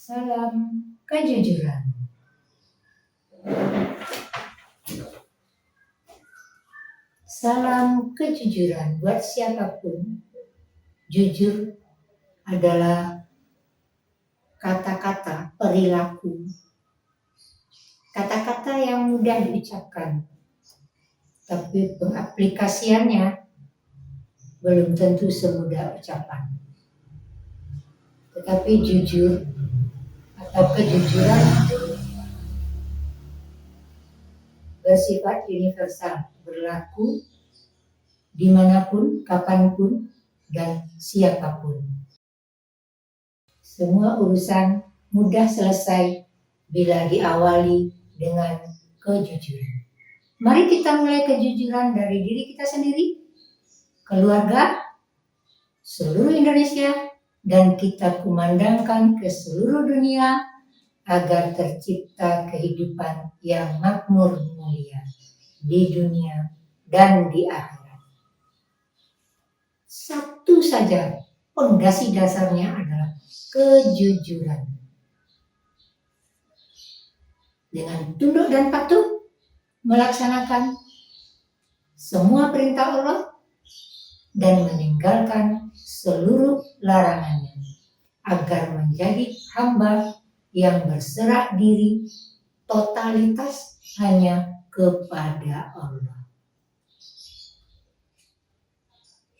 Salam kejujuran. Salam kejujuran buat siapapun. Jujur adalah kata-kata, perilaku, kata-kata yang mudah diucapkan, tapi pengaplikasiannya belum tentu semudah ucapan. Tetapi jujur atau kejujuran bersifat universal, berlaku dimanapun, kapanpun, dan siapapun. Semua urusan mudah selesai bila diawali dengan kejujuran. Mari kita mulai kejujuran dari diri kita sendiri, keluarga, seluruh Indonesia, dan kita kumandangkan ke seluruh dunia agar tercipta kehidupan yang makmur mulia di dunia dan di akhirat. Satu saja pondasi dasarnya adalah kejujuran. Dengan tunduk dan patuh melaksanakan semua perintah Allah dan meninggalkan seluruh larangannya agar menjadi hamba yang berserah diri totalitas hanya kepada Allah.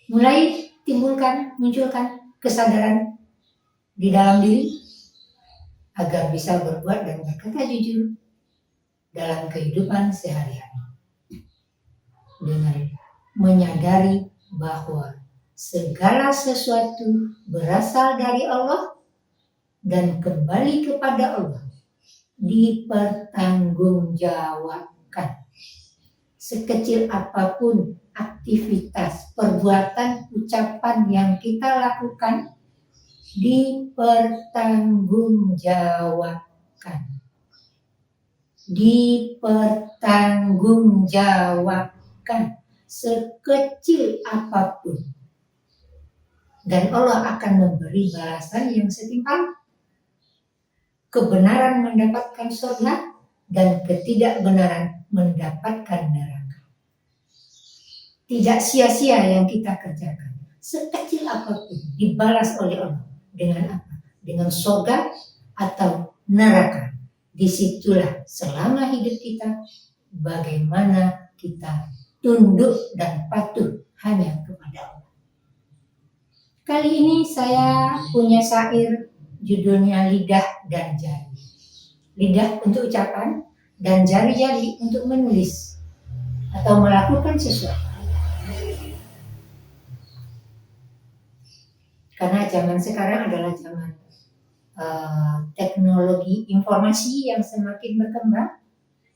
Mulai munculkan kesadaran di dalam diri agar bisa berbuat dan berkata jujur dalam kehidupan sehari-hari. Dengan menyadari bahwa segala sesuatu berasal dari Allah dan kembali kepada Allah, dipertanggungjawabkan. Sekecil apapun aktivitas, perbuatan, ucapan yang kita lakukan, dipertanggungjawabkan. Dipertanggungjawabkan sekecil apapun. Dan Allah akan memberi balasan yang setimpal. Kebenaran mendapatkan surga dan ketidakbenaran mendapatkan neraka. Tidak sia-sia yang kita kerjakan. Sekecil apapun dibalas oleh Allah. Dengan apa? Dengan surga atau neraka. Disitulah selama hidup kita bagaimana kita tunduk dan patuh hanya kepada Allah. Kali ini saya punya syair judulnya Lidah dan Jari. Lidah untuk ucapan dan jari-jari untuk menulis atau melakukan sesuatu. Karena zaman sekarang adalah zaman teknologi informasi yang semakin berkembang.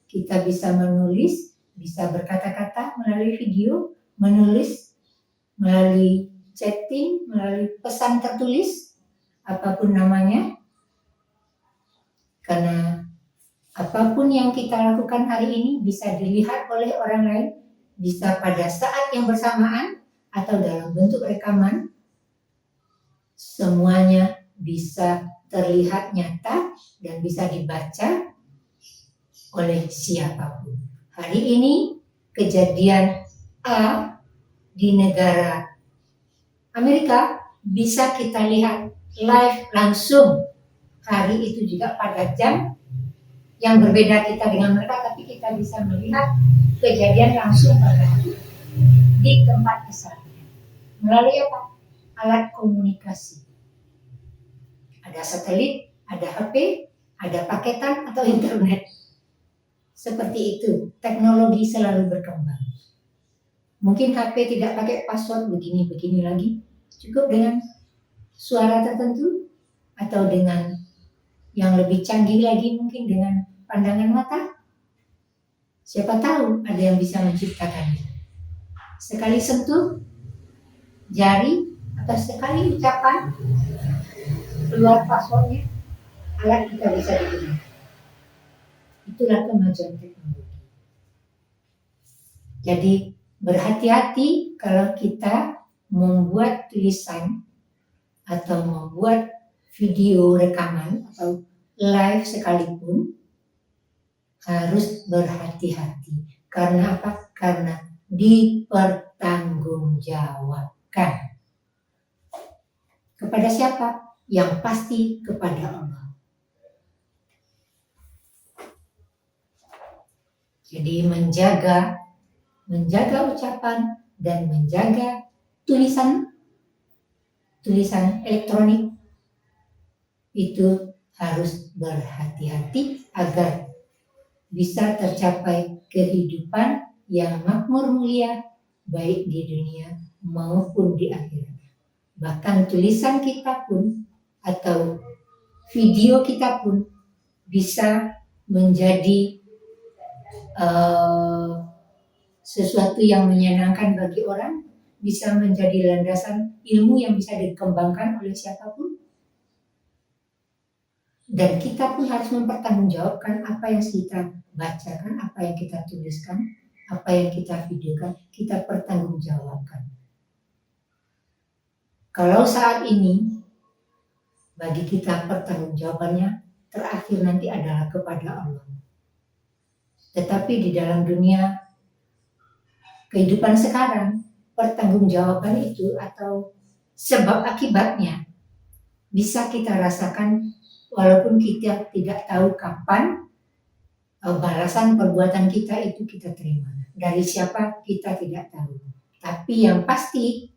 Kita bisa menulis, bisa berkata-kata melalui video, menulis melalui chatting, melalui pesan tertulis, apapun namanya. Karena apapun yang kita lakukan hari ini bisa dilihat oleh orang lain, bisa pada saat yang bersamaan atau dalam bentuk rekaman, semuanya bisa terlihat nyata dan bisa dibaca oleh siapapun. Hari ini kejadian A di negara Amerika bisa kita lihat live langsung. Hari itu juga pada jam yang berbeda kita dengan mereka, tapi kita bisa melihat kejadian langsung pada hari di tempat kesalahan. Melalui apa? Alat komunikasi. Ada satelit, ada HP, ada paketan atau internet. Seperti itu, teknologi selalu berkembang. Mungkin HP tidak pakai password begini lagi, cukup dengan suara tertentu atau dengan yang lebih canggih lagi mungkin dengan pandangan mata. Siapa tahu ada yang bisa menciptakannya. Sekali sentuh jari atau sekali ucapan keluar passwordnya, alat kita bisa digunakan. Itulah kemajuan teknologi. Jadi berhati-hati kalau kita membuat tulisan atau membuat video rekaman atau live sekalipun harus berhati-hati. Karena apa? Karena dipertanggungjawabkan. Kepada siapa? Yang pasti kepada Allah. Jadi menjaga ucapan dan menjaga tulisan elektronik itu harus berhati-hati agar bisa tercapai kehidupan yang makmur mulia baik di dunia maupun di akhirat. Bahkan tulisan kita pun atau video kita pun bisa menjadi sesuatu yang menyenangkan bagi orang, bisa menjadi landasan ilmu yang bisa dikembangkan oleh siapapun. Dan kita pun harus mempertanggungjawabkan apa yang kita bacakan, apa yang kita tuliskan, apa yang kita videokan, kita pertanggungjawabkan. Kalau saat ini bagi kita pertanggungjawabannya terakhir nanti adalah kepada Allah. Tetapi di dalam dunia kehidupan sekarang, pertanggungjawaban itu atau sebab akibatnya bisa kita rasakan walaupun kita tidak tahu kapan balasan perbuatan kita itu kita terima. Dari siapa kita tidak tahu. Tapi yang pasti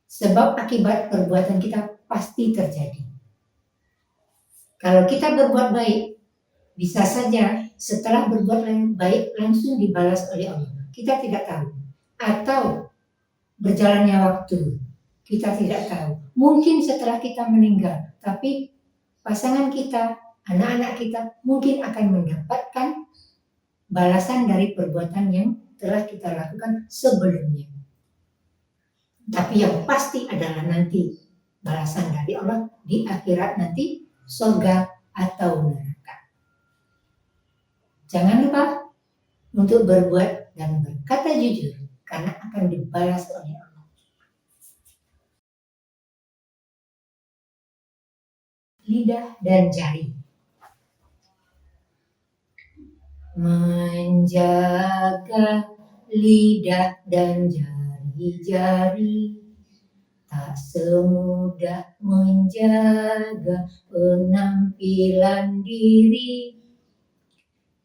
sebab akibat perbuatan kita pasti terjadi. Kalau kita berbuat baik, bisa saja setelah berbuat baik langsung dibalas oleh Allah. Kita tidak tahu. Atau berjalannya waktu, kita tidak tahu. Mungkin setelah kita meninggal, tapi pasangan kita, anak-anak kita mungkin akan mendapatkan balasan dari perbuatan yang telah kita lakukan sebelumnya. Tapi yang pasti adalah nanti balasan dari Allah di akhirat nanti, surga atau neraka. Jangan lupa untuk berbuat dan berkata jujur, karena akan dibalas oleh Allah. Lidah dan jari. Menjaga lidah dan jari-jari tak semudah menjaga penampilan diri.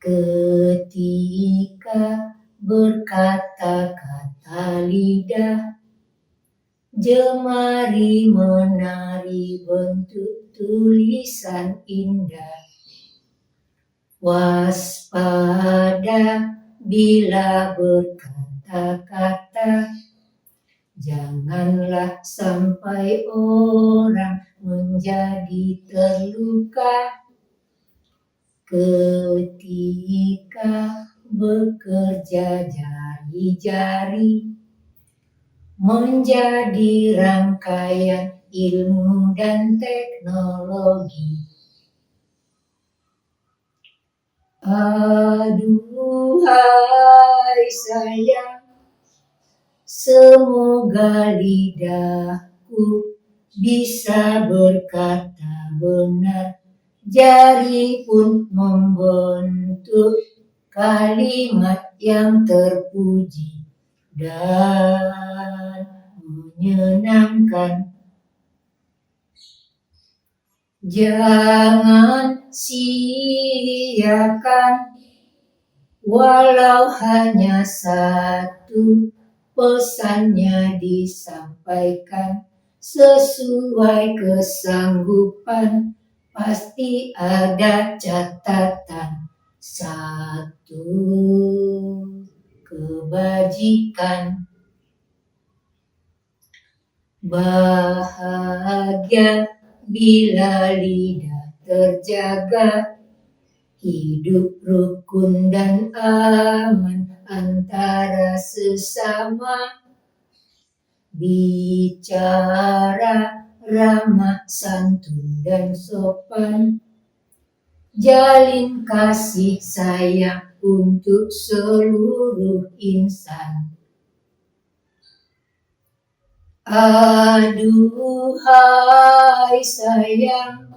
Ketika berkata-kata lidah, jemari menari bentuk tulisan indah. Waspada bila berkata-kata, janganlah sampai orang menjadi terluka. Ketika bekerja jari-jari menjadi rangkaian ilmu dan teknologi. Aduhai sayang, semoga lidahku bisa berkata benar. Jari pun membentuk kalimat yang terpuji dan menyenangkan. Jangan sia-siakan walau hanya satu pesannya disampaikan sesuai kesanggupan. Pasti ada catatan satu kebajikan. Bahagia bila lidah terjaga, hidup rukun dan aman antara sesama. Bicara ramah, santun dan sopan, jalin kasih sayang untuk seluruh insan. Aduhai sayang,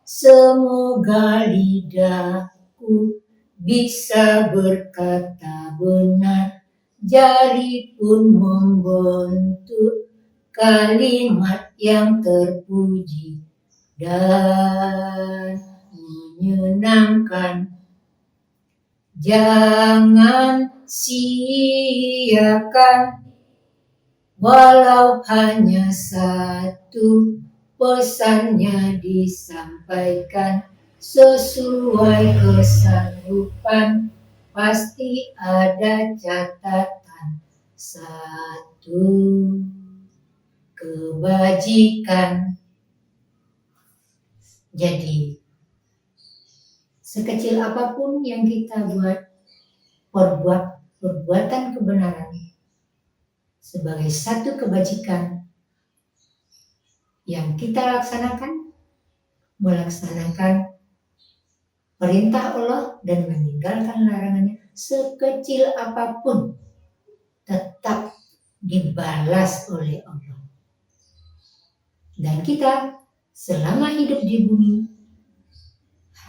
semoga lidahku bisa berkata benar, jari pun membentuk kalimat yang terpuji dan menyenangkan. Jangan siakan walau hanya satu pesannya disampaikan sesuai kesanggupan, pasti ada catatan satu kebajikan. Jadi sekecil apapun yang kita perbuatan kebenaran sebagai satu kebajikan yang kita melaksanakan perintah Allah dan meninggalkan larangannya, sekecil apapun tetap dibalas oleh Allah. Dan kita selama hidup di bumi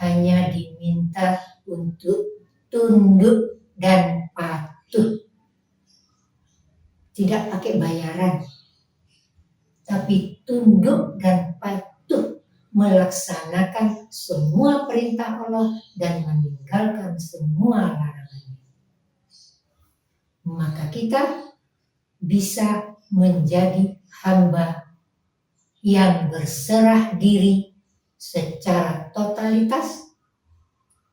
hanya diminta untuk tunduk dan patuh. Tidak pakai bayaran, tapi tunduk dan patuh melaksanakan semua perintah Allah dan meninggalkan semua larangannya. Maka kita bisa menjadi hamba yang berserah diri secara totalitas,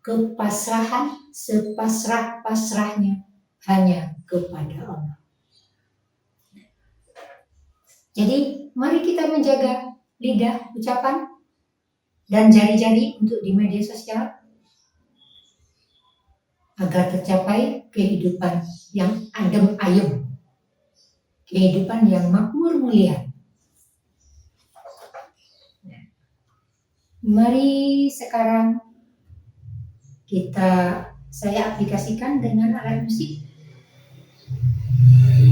kepasrahan sepasrah-pasrahnya hanya kepada Allah. Jadi mari kita menjaga lidah, ucapan, dan jari-jari untuk di media sosial agar tercapai kehidupan yang adem ayem, kehidupan yang makmur mulia. Mari sekarang saya aplikasikan dengan alat musik,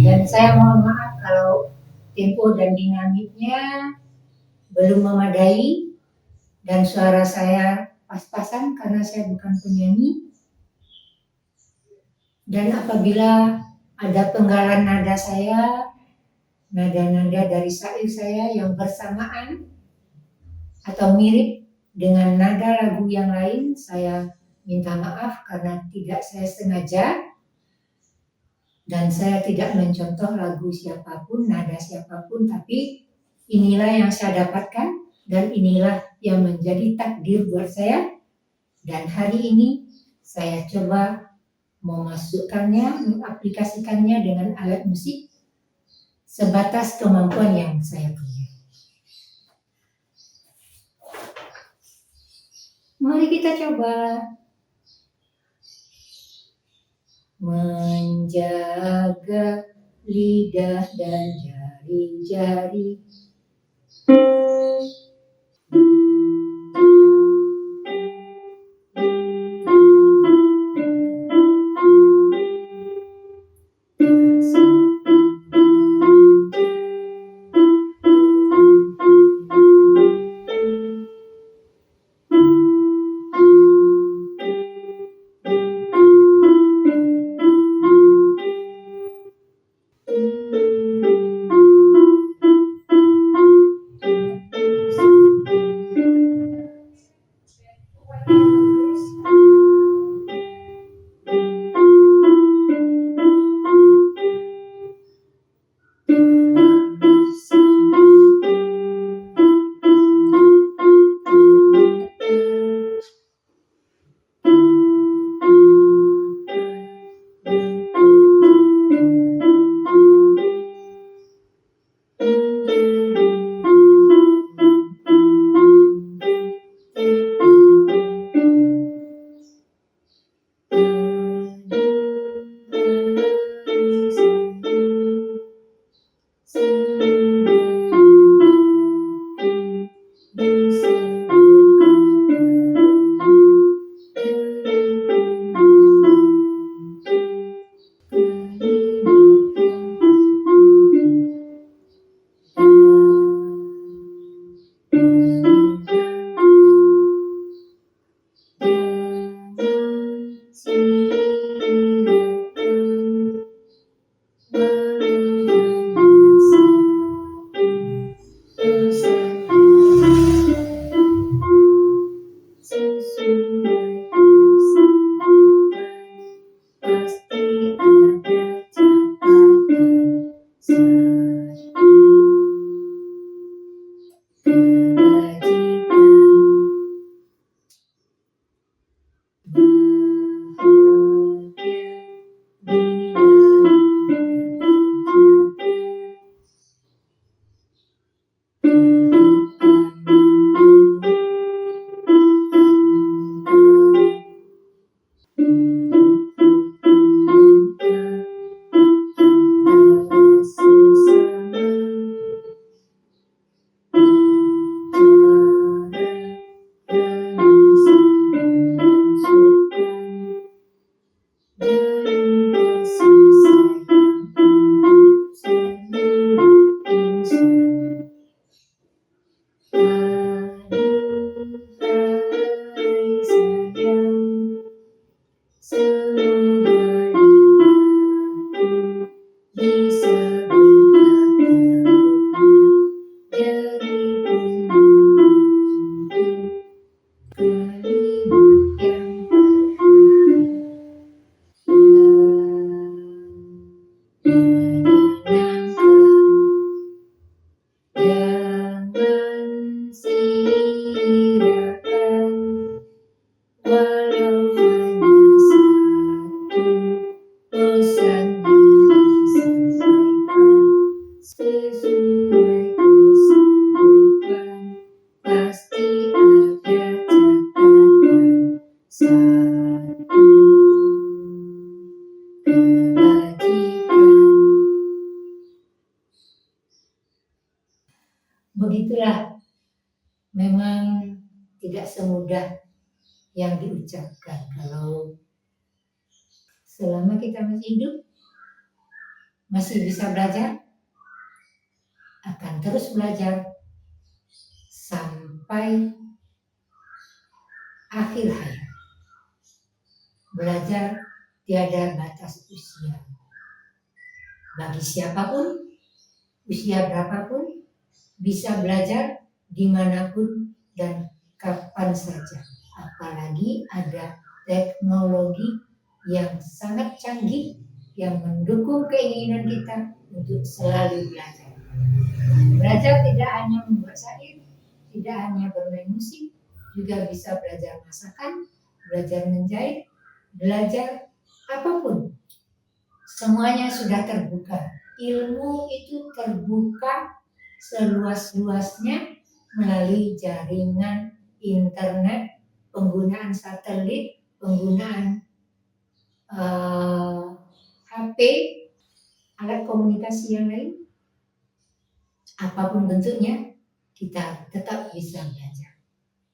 dan saya mohon maaf kalau tempo dan dinamiknya belum memadai dan suara saya pas-pasan karena saya bukan penyanyi. Dan apabila ada penggalan nada saya, nada-nada dari syair saya yang bersamaan atau mirip dengan nada lagu yang lain, saya minta maaf karena tidak saya sengaja dan saya tidak mencontoh lagu siapapun, nada siapapun, tapi inilah yang saya dapatkan dan inilah yang menjadi takdir buat saya. Dan hari ini saya coba memasukkannya, mengaplikasikannya dengan alat musik sebatas kemampuan yang saya punya. Mari kita coba menjaga lidah dan jari-jari. begitulah, memang tidak semudah yang diucapkan. Kalau selama kita masih hidup, masih bisa belajar, akan terus belajar sampai akhir hayat. Belajar tiada batas usia. Bagi siapapun, usia berapapun, bisa belajar dimanapun dan kapan saja. Apalagi ada teknologi yang sangat canggih yang mendukung keinginan kita untuk selalu belajar. Belajar tidak hanya membuat syair, tidak hanya bermain musik, juga bisa belajar masakan, belajar menjahit, belajar apapun. Semuanya sudah terbuka. Ilmu itu terbuka seluas-luasnya melalui jaringan internet, penggunaan satelit, penggunaan HP, alat komunikasi yang lain. Apapun bentuknya, kita tetap bisa belajar.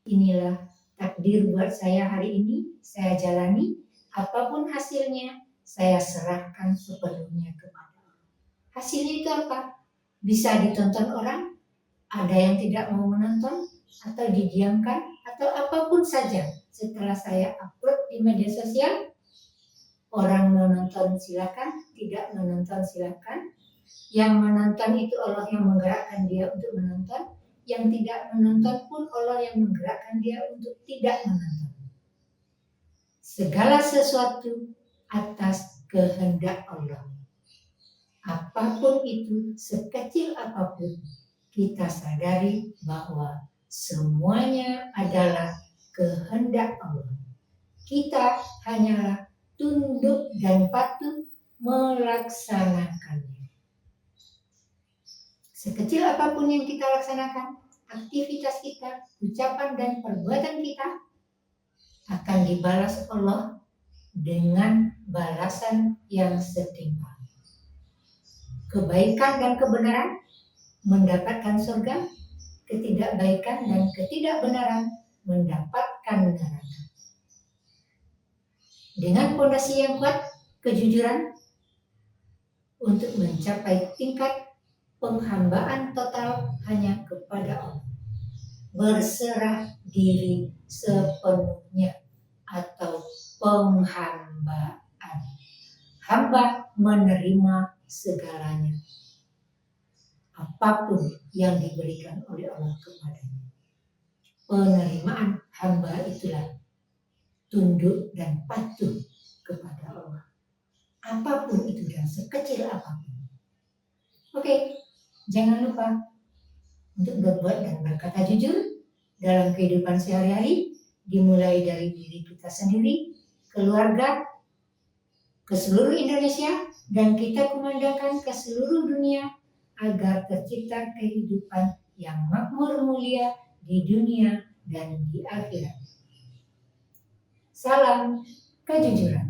Inilah takdir buat saya hari ini, saya jalani. Apapun hasilnya, saya serahkan sepenuhnya kepada Allah. Hasilnya itu apa? Bisa ditonton orang, ada yang tidak mau menonton, atau didiamkan, atau apapun saja. Setelah saya upload di media sosial, orang menonton silakan, tidak menonton silakan. Yang menonton itu Allah yang menggerakkan dia untuk menonton, yang tidak menonton pun Allah yang menggerakkan dia untuk tidak menonton. Segala sesuatu atas kehendak Allah. Apapun itu, sekecil apapun, kita sadari bahwa semuanya adalah kehendak Allah. Kita hanyalah tunduk dan patuh melaksanakannya. Sekecil apapun yang kita laksanakan, aktivitas kita, ucapan dan perbuatan kita akan dibalas Allah dengan balasan yang setimpal. Kebaikan dan kebenaran mendapatkan surga, ketidakbaikan dan ketidakbenaran mendapatkan neraka. Dengan fondasi yang kuat, kejujuran, untuk mencapai tingkat penghambaan total hanya kepada Allah. Berserah diri sepenuhnya atau penghambaan. Hamba menerima segalanya. Apapun yang diberikan oleh Allah kepadanya. Penerimaan hamba itulah tunduk dan patuh kepada Allah. Apapun itu dan sekecil apapun. Oke. Jangan lupa untuk berbuat dan berkata jujur dalam kehidupan sehari-hari, dimulai dari diri kita sendiri, keluarga, ke seluruh Indonesia, dan kita kumandangkan ke seluruh dunia agar tercipta kehidupan yang makmur mulia di dunia dan di akhirat. Salam kejujuran.